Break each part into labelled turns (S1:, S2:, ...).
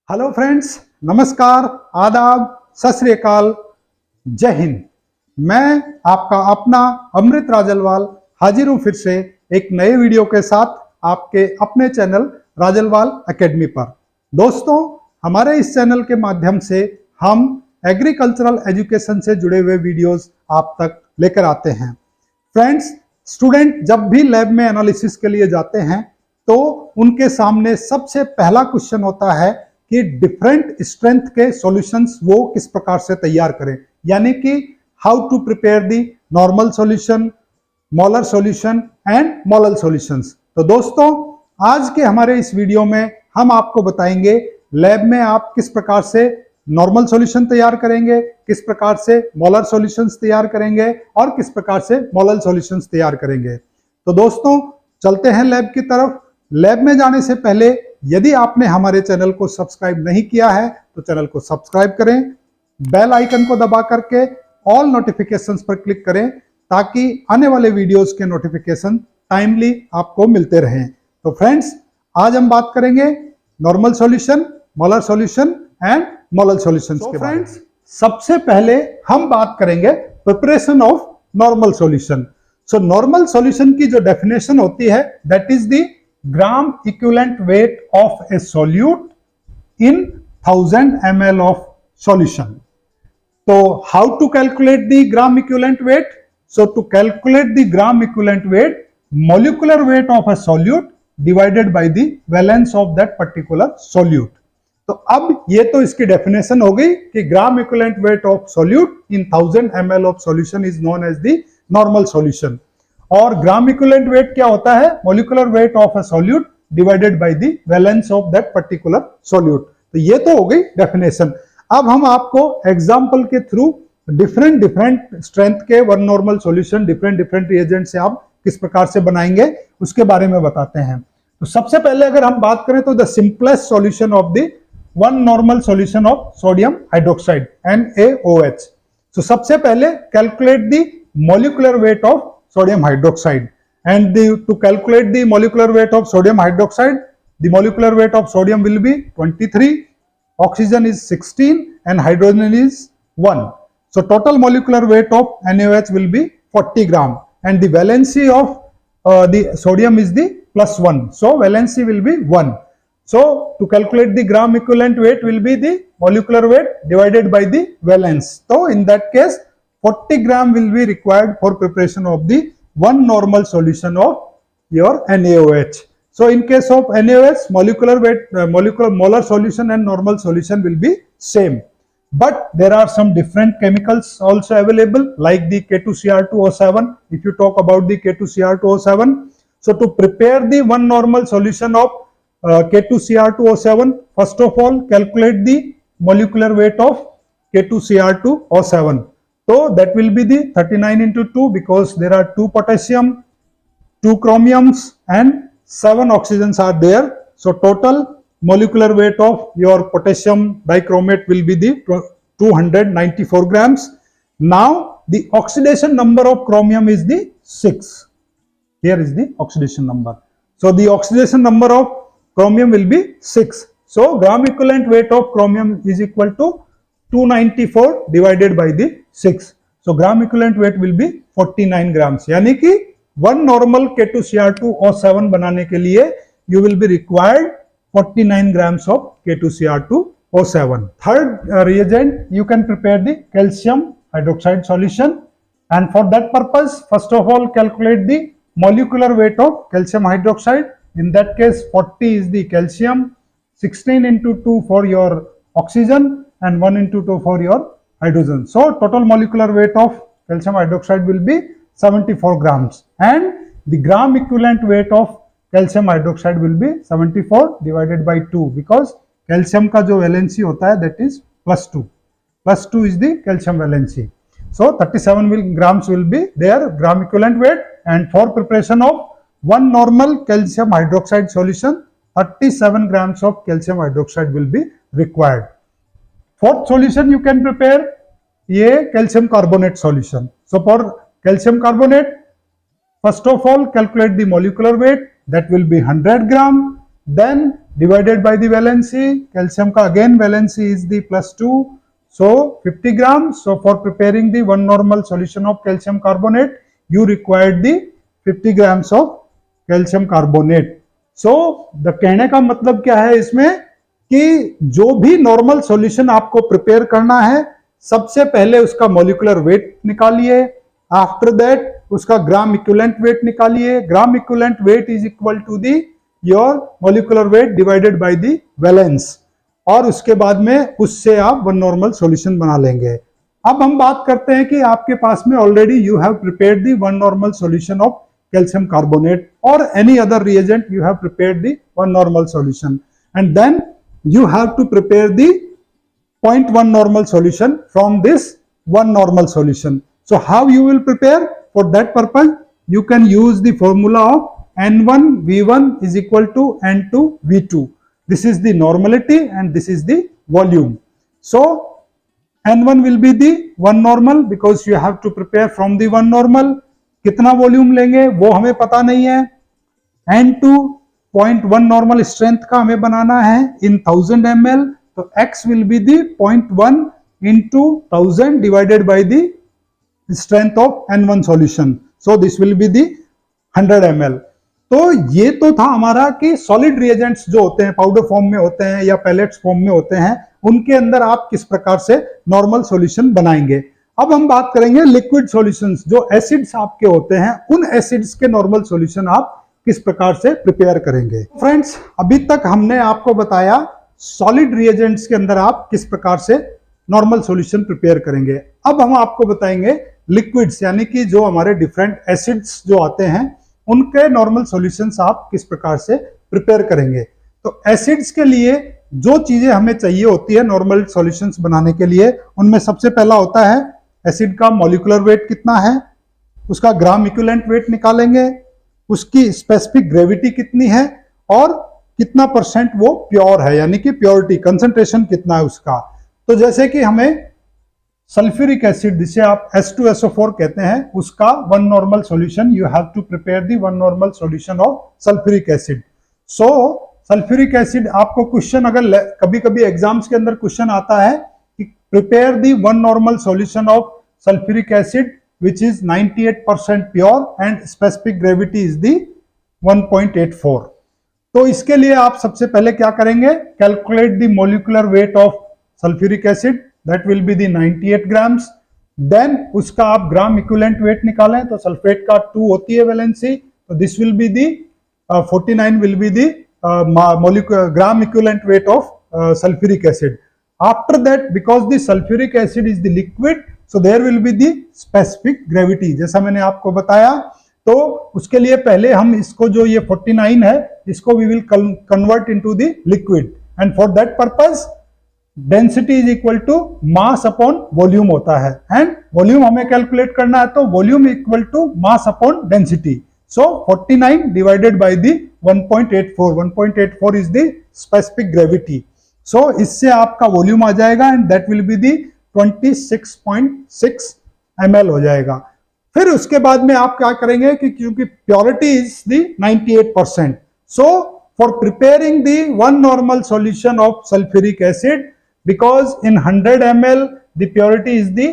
S1: Hello friends, नमस्कार, आदाब, सत श्री अकाल, जय हिंद। मैं आपका अपना अमृत राजलवाल हाजिर हूं फिर से एक नए वीडियो के साथ आपके अपने चैनल राजलवाल एकेडमी पर। दोस्तों, हमारे इस चैनल के माध्यम से हम एग्रीकल्चरल एजुकेशन से जुड़े हुए वीडियोस आप तक लेकर आते हैं। फ्रेंड्स, स्टूडेंट जब भी लैब में एनालिसिस के लिए जाते हैं तो उनके सामने सबसे पहला क्वेश्चन होता है कि डिफरेंट स्ट्रेंथ के सॉल्यूशंस वो किस प्रकार से तैयार करें, यानी कि how to prepare the normal solution, molar solution and molal solutions. तो दोस्तों, आज के हमारे इस वीडियो में हम आपको बताएंगे लैब में आप किस प्रकार से नॉर्मल सॉल्यूशन तैयार करेंगे, किस प्रकार से मोलर सॉल्यूशंस तैयार करेंगे और किस प्रकार से मोलल सॉल्यूशंस तैयार करेंगे। तो दोस्तों, चलते हैं लैब की तरफ। लैब में जाने से पहले यदि आपने हमारे चैनल को सब्सक्राइब नहीं किया है तो चैनल को सब्सक्राइब करें, बेल आइकन को दबा करके ऑल नोटिफिकेशंस पर क्लिक करें ताकि आने वाले वीडियोस के नोटिफिकेशन टाइमली आपको मिलते रहें। तो फ्रेंड्स, आज हम बात करेंगे normal solution, molar solution and molal solutions के बारे में। सबसे पहले हम बात करेंगे preparation of normal solution. So normal solution की जो डेफिनेशन होती है that is the gram equivalent weight of a solute in 1000 ml of solution. So how to calculate the gram equivalent weight? So to calculate the gram equivalent weight, molecular weight of a solute divided by the valence of that particular solute. तो अब ये तो इसकी definition हो गई कि gram equivalent weight of solute in 1000 ml of solution is known as the normal solution. और gram equivalent weight क्या होता है? Molecular weight of a solute divided by the valence of that particular solute. तो ये तो हो गई definition. अब हम आपको एग्जांपल के थ्रू डिफरेंट स्ट्रेंथ के one normal solution different reagent से आप किस प्रकार से बनाएंगे उसके बारे में बताते हैं। तो सबसे पहले अगर हम बात करें तो the simplest solution of the one normal solution of sodium hydroxide NaOH। तो सबसे पहले calculate the molecular weight of sodium hydroxide, and to calculate the molecular weight of sodium hydroxide, the molecular weight of sodium will be 23, oxygen is 16 and hydrogen is 1. So total molecular weight of NaOH will be 40 gram and the valency of the sodium is the +1, so valency will be 1. So to calculate the gram equivalent weight will be the molecular weight divided by the valence. So in that case 40 gram will be required for preparation of the one normal solution of your NaOH. So in case of NaOH, molecular weight, molar solution and normal solution will be same. But there are some different chemicals also available like the K2Cr2O7. If you talk about the K2Cr2O7, so to prepare the one normal solution of K2Cr2O7, first of all calculate the molecular weight of K2Cr2O7. So that will be the 39 into 2 because there are 2 potassium, 2 chromiums and 7 oxygens are there. So total molecular weight of your potassium dichromate will be the 294 grams. Now the oxidation number of chromium is the 6. Here is the oxidation number. So the oxidation number of chromium will be 6. So gram equivalent weight of chromium is equal to 294 divided by the 6. So gram equivalent weight will be 49 grams. यानी कि one normal K2Cr2O7 बनाने के लिए you will be required 49 grams of K2Cr2O7. Third reagent, you can prepare the calcium hydroxide solution, and for that purpose first of all calculate the molecular weight of calcium hydroxide. In that case 40 is the calcium, 16 into 2 for your oxygen and 1 into 2 for your hydrogen. So total molecular weight of calcium hydroxide will be 74 grams and the gram equivalent weight of calcium hydroxide will be 74 divided by 2 because calcium का जो valency होता है that is +2. +2 is the calcium valency. So 37 grams will be their gram equivalent weight, and for preparation of one normal calcium hydroxide solution 37 grams of calcium hydroxide will be required. Fourth solution you can prepare ये calcium carbonate solution. So for calcium carbonate First of all, calculate the molecular weight, that will be 100 gram. Then divided by the valency, calcium ka again valency is the +2, so 50 grams. So for preparing the one normal solution of calcium carbonate, you required the 50 grams of calcium carbonate. So the कहने का मतलब क्या है इसमें कि जो भी normal solution आपको प्रिपेयर करना है, सबसे पहले उसका मॉलिक्यूलर वेट निकालिए, आफ्टर दैट उसका ग्राम इक्विवेलेंट वेट निकालिए. Gram equivalent weight is equal to the your molecular weight divided by the valence, और उसके बाद में उससे आप वन नॉर्मल सॉल्यूशन बना लेंगे. अब हम बात करते हैं कि आपके पास में already you have prepared the one normal solution of calcium carbonate or any other reagent, you have prepared the one normal solution, and then you have to prepare the 0.1 normal solution from this one normal solution. So how you will prepare? For that purpose you can use the formula of N1 V1 is equal to N2 V2. This is the normality and this is the volume. So N1 will be the one normal because you have to prepare from the one normal. कितना volume लेंगे वो हमें पता नहीं है. N2 0.1 normal strength का हमें बनाना है इन 1000 ml, तो X will be the 0.1 into 1000 divided by the strength of N1 solution, so this will be the 100 ml. तो ये तो था हमारा कि सॉलिड रिएजेंट्स जो होते हैं, पाउडर फॉर्म में होते हैं या पैलेट्स फॉर्म में होते हैं, उनके अंदर आप किस प्रकार से नॉर्मल सॉल्यूशन बनाएंगे. अब हम बात करेंगे लिक्विड सॉल्यूशंस, जो एसिड्स आपके होते हैं, उन एसिड्स के नॉर्मल सॉल्यूशन आप किस प्रकार से प्रिपेयर करेंगे. फ्रेंड्स, अभी तक हमने आपको बताया सॉलिड रिएजेंट्स के अंदर आप किस प्रकार से नॉर्मल सॉल्यूशन प्रिपेयर करेंगे. अब हम आपको बताएंगे लिक्विड्स, यानी कि जो हमारे डिफरेंट एसिड्स जो आते हैं, उनके नॉर्मल सॉल्यूशंस आप किस प्रकार से प्रिपेयर करेंगे. तो एसिड्स के लिए जो चीजें हमें चाहिए होती है नॉर्मल सॉल्यूशंस बनाने के लिए, उनमें सबसे पहला होता है एसिड का मॉलिक्यूलर वेट कितना है, उसका ग्राम इक्विवेलेंट वेट निकालेंगे, उसकी स्पेसिफिक ग्रेविटी कितनी है और कितना परसेंट वो प्योर है, यानी कि प्योरिटी कंसंट्रेशन कितना है उसका. तो जैसे कि हमें सल्फ्यूरिक एसिड, जिसे आप H2SO4 कहते हैं, उसका one normal solution you have to prepare the one normal solution of sulphuric acid. So sulphuric acid, आपको क्वेश्चन अगर कभी कभी एग्जाम्स के अंदर क्वेश्चन आता है कि prepare the one normal solution of sulfuric acid which is 98% pure and specific gravity is the 1.84. तो इसके लिए आप सबसे पहले क्या करेंगे, calculate the molecular weight of sulfuric acid, that will be the 98 grams. Then उसका आप ग्राम इक्विवेलेंट वेट निकालें, तो सल्फेट का 2 होती है वैलेंसी, तो this will be the 49 will be the gram equivalent weight of sulfuric acid. After that, because the sulfuric acid is the liquid, so there will be the specific gravity. जैसा मैंने आपको बताया, तो उसके लिए पहले हम इसको जो ये 49 है, इसको we will convert into the liquid, and for that purpose density is equal to mass upon volume होता है, and volume हमें कैलकुलेट करना है, तो volume equal to mass upon density. So 49 divided by the 1.84. 1.84 is the specific gravity. So इससे आपका volume आ जाएगा and that will be the 26.6 ml हो जाएगा. फिर उसके बाद में आप क्या करेंगे कि क्योंकि purity is the 98%, so for preparing the one normal solution of sulphuric acid, because in 100 ml the purity is the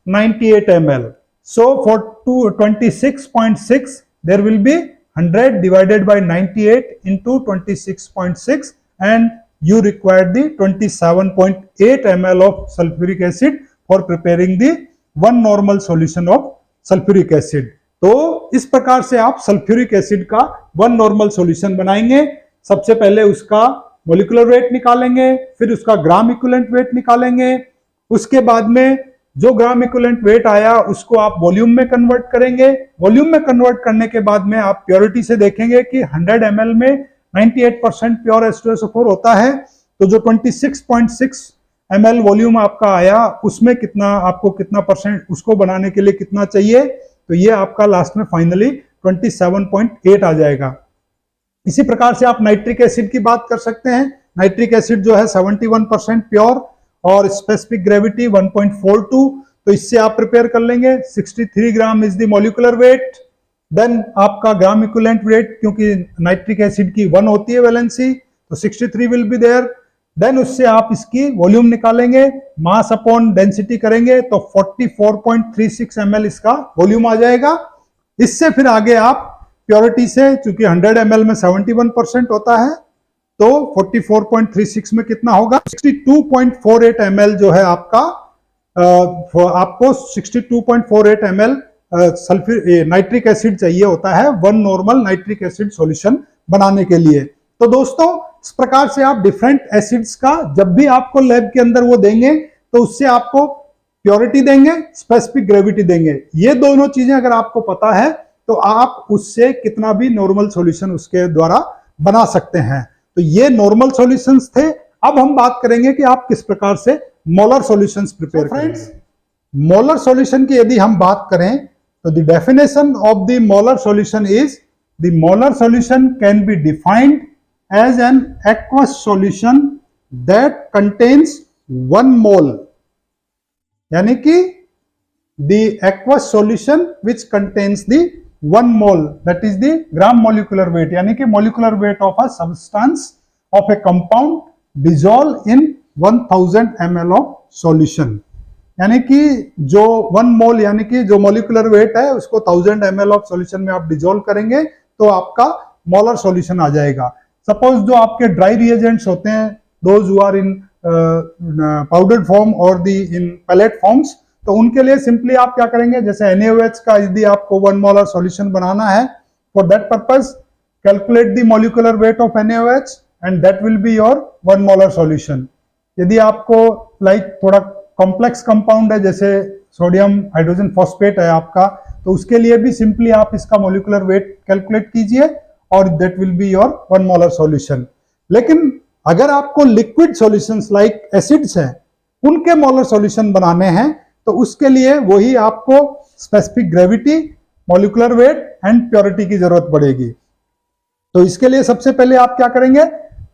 S1: 98 ml, so for 26.6 there will be 100 divided by 98 into 26.6 and you require the 27.8 ml of sulfuric acid for preparing the one normal solution of sulfuric acid. तो इस प्रकार से आप sulphuric acid का one normal solution बनाएंगे. सबसे पहले उसका मॉलिक्यूलर वेट निकालेंगे, फिर उसका ग्राम इक्विवेलेंट वेट निकालेंगे, उसके बाद में जो ग्राम इक्विवेलेंट वेट आया उसको आप वॉल्यूम में कन्वर्ट करेंगे. वॉल्यूम में कन्वर्ट करने के बाद में आप प्योरिटी से देखेंगे कि 100 ml में 98% प्योर H2SO4 होता है, तो जो 26.6 ml वॉल्यूम आपका आया उसमें कितना आपको कितना परसेंट उसको बनाने के लिए कितना चाहिए, तो ये आपका लास्ट में फाइनली 27.8 आ जाएगा. इसी प्रकार से आप नाइट्रिक एसिड की बात कर सकते हैं. नाइट्रिक एसिड जो है 71% प्योर और स्पेसिफिक ग्रेविटी 1.42, तो इससे आप प्रिपेयर कर लेंगे. 63 gram is the molecular weight then आपका ग्राम इक्विवेलेंट वेट, क्योंकि नाइट्रिक एसिड की 1 होती है वैलेंसी, तो 63 विल बी देयर। देन उससे आप इसकी वॉल्यूम निकालेंगे, मास अपॉन डेंसिटी करेंगे तो 44.36 ml इसका वॉल्यूम आ जाएगा। इससे फिर आगे आप प्योरिटी से, चूंकि 100 ml में 71% होता है, तो 44.36 में कितना होगा, 62.48 ml जो है आपका, आपको 62.48 ml सल्फ्यूर नाइट्रिक एसिड चाहिए होता है 1 नॉर्मल नाइट्रिक एसिड सॉल्यूशन बनाने के लिए। तो दोस्तों इस प्रकार से आप डिफरेंट एसिड्स का जब भी आपको लैब के अंदर वो देंगे तो उससे आपको प्योरिटी देंगे, स्पेसिफिक ग्रेविटी देंगे। ये दोनों चीजें अगर आपको पता है तो आप उससे कितना भी नॉर्मल सॉल्यूशन उसके द्वारा बना सकते हैं। तो ये नॉर्मल सॉल्यूशंस थे। अब हम बात करेंगे कि आप किस प्रकार से molar solutions prepare friends, molar solution की यदि हम बात करें तो the definition of the molar solution is the molar solution can be defined as an aqueous solution that contains 1 mole, यानी कि the aqueous solution which contains the 1 mole, that is the gram molecular weight, यानी कि molecular weight of a substance of a compound dissolved in 1000 ml of solution, यानी कि जो 1 mole यानी कि जो molecular weight है उसको 1000 ml of solution में आप डिजोल्व करेंगे तो आपका मोलर सॉल्यूशन आ जाएगा। सपोज जो आपके ड्राई रिएजेंट्स होते हैं, those who are in powdered form और दी इन पैलेट फॉर्म्स, तो उनके लिए सिंपली आप क्या करेंगे, जैसे NaOH का यदि आपको 1 मोलर सॉल्यूशन बनाना है, for that purpose calculate the molecular weight of NaOH and that will be your 1 molar solution. यदि आपको थोड़ा कॉम्प्लेक्स कंपाउंड है, जैसे सोडियम हाइड्रोजन फॉस्फेट है आपका, तो उसके लिए भी सिंपली आप इसका मॉलिक्यूलर वेट कैलकुलेट कीजिए और that will be your 1 molar solution. लेकिन अगर आपको लिक्विड सॉल्यूशंस लाइक एसिड्स हैं उनके मोलर सॉल्यूशन बनाने हैं तो उसके लिए वही आपको specific gravity, molecular weight and purity की जरूरत पड़ेगी। तो इसके लिए सबसे पहले आप क्या करेंगे,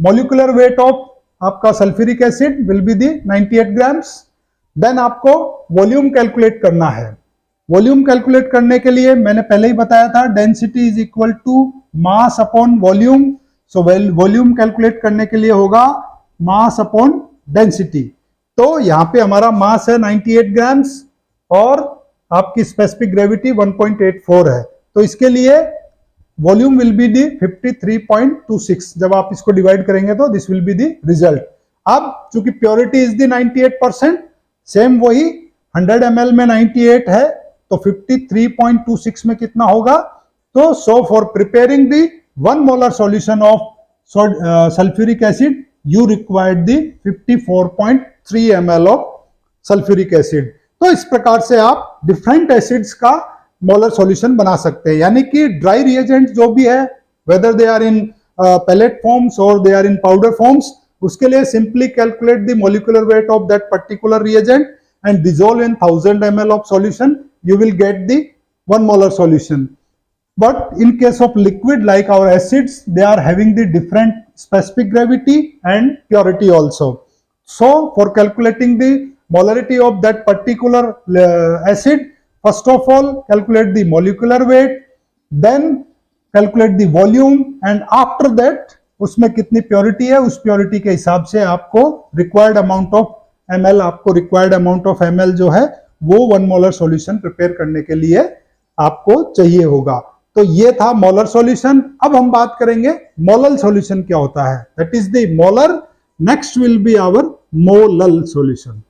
S1: मॉलिक्यूलर वेट ऑफ आपका sulphuric acid will be the 98 grams. Then आपको वॉल्यूम कैलकुलेट करना है। वॉल्यूम कैलकुलेट करने के लिए मैंने पहले ही बताया था, density is equal to mass upon volume. So volume calculate करने के लिए होगा मास अपॉन डेंसिटी। तो यहां पे हमारा मास है 98 ग्राम्स और आपकी स्पेसिफिक ग्रेविटी 1.84 है। तो इसके लिए वॉल्यूम विल बी दी 53.26। जब आप इसको डिवाइड करेंगे तो this will be the result. अब चूंकि प्योरिटी इज दी 98%, सेम वही 100 ml में 98 है तो 53.26 में कितना होगा, तो so for preparing the 1 molar solution of sulphuric acid you required the 54.3 ml of sulphuric acid. तो इस प्रकार से आप डिफरेंट एसिड्स का मोलर सॉल्यूशन बना सकते हैं। यानी कि ड्राई रिएजेंट जो भी है, whether they are in pellet forms और they are in powder forms, उसके लिए simply calculate the molecular weight of that particular reagent and dissolve in 1000 ml of solution, you will get the 1 molar solution. But in case of liquid like our acids, they are having the different specific gravity and purity also. So for calculating the molarity of that particular acid, first of all calculate the molecular weight, then calculate the volume, and after that उसमें कितनी purity है उस purity के हिसाब से आपको required amount of ml, आपको required amount of ml जो है वो 1 मोलर सॉल्यूशन प्रिपेयर करने के लिए आपको चाहिए होगा। तो ये था मोलर सॉल्यूशन। अब हम बात करेंगे मोलल सॉल्यूशन क्या होता है, that is the molar. Next will be our molal solution.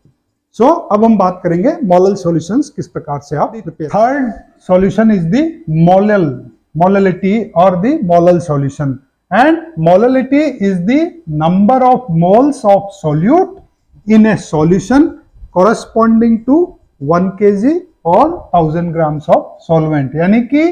S1: So अब हम बात करेंगे मोलल सॉल्यूशंस किस प्रकार से आप prepare. Third solution is the molal, molality और the molal solution. And molality is the number of moles of solute in a solution corresponding to 1 kg or 1000 grams of solvent, यानी कि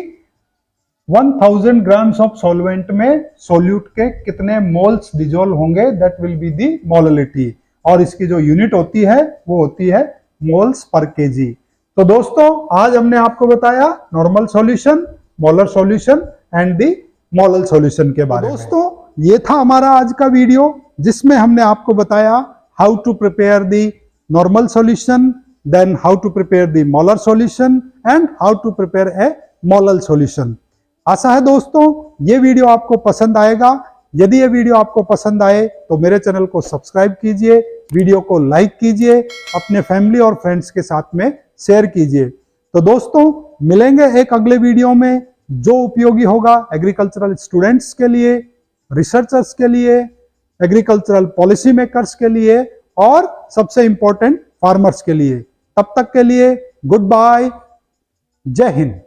S1: 1000 grams of solvent में solute के कितने moles dissolve होंगे, that will be the molality. और इसकी जो unit होती है वो होती है मोल्स पर केजी। तो दोस्तों आज हमने आपको बताया normal solution, molar solution and the molal solution के बारे में। दोस्तों ये था हमारा आज का वीडियो जिसमें हमने आपको बताया how to prepare the normal solution, then how to prepare the molar solution and how to prepare a model solution. आशा है दोस्तों ये वीडियो आपको पसंद आएगा। यदि ये वीडियो आपको पसंद आए तो मेरे चैनल को सब्सक्राइब कीजिए, वीडियो को लाइक कीजिए, अपने फैमिली और फ्रेंड्स के साथ में शेयर कीजिए। तो दोस्तों मिलेंगे एक अगले वीडियो में जो उपयोगी होगा एग्रीकल्चरल स्टूडेंट्स के लिए, रिसर्चर्स के लिए, एग्रीकल्चरल पॉलिसी मेकर्स के लिए और सबसे इंपॉर्टेंट फार्मर्स के लिए। तब तक के लिए गुड बाय, जय हिंद।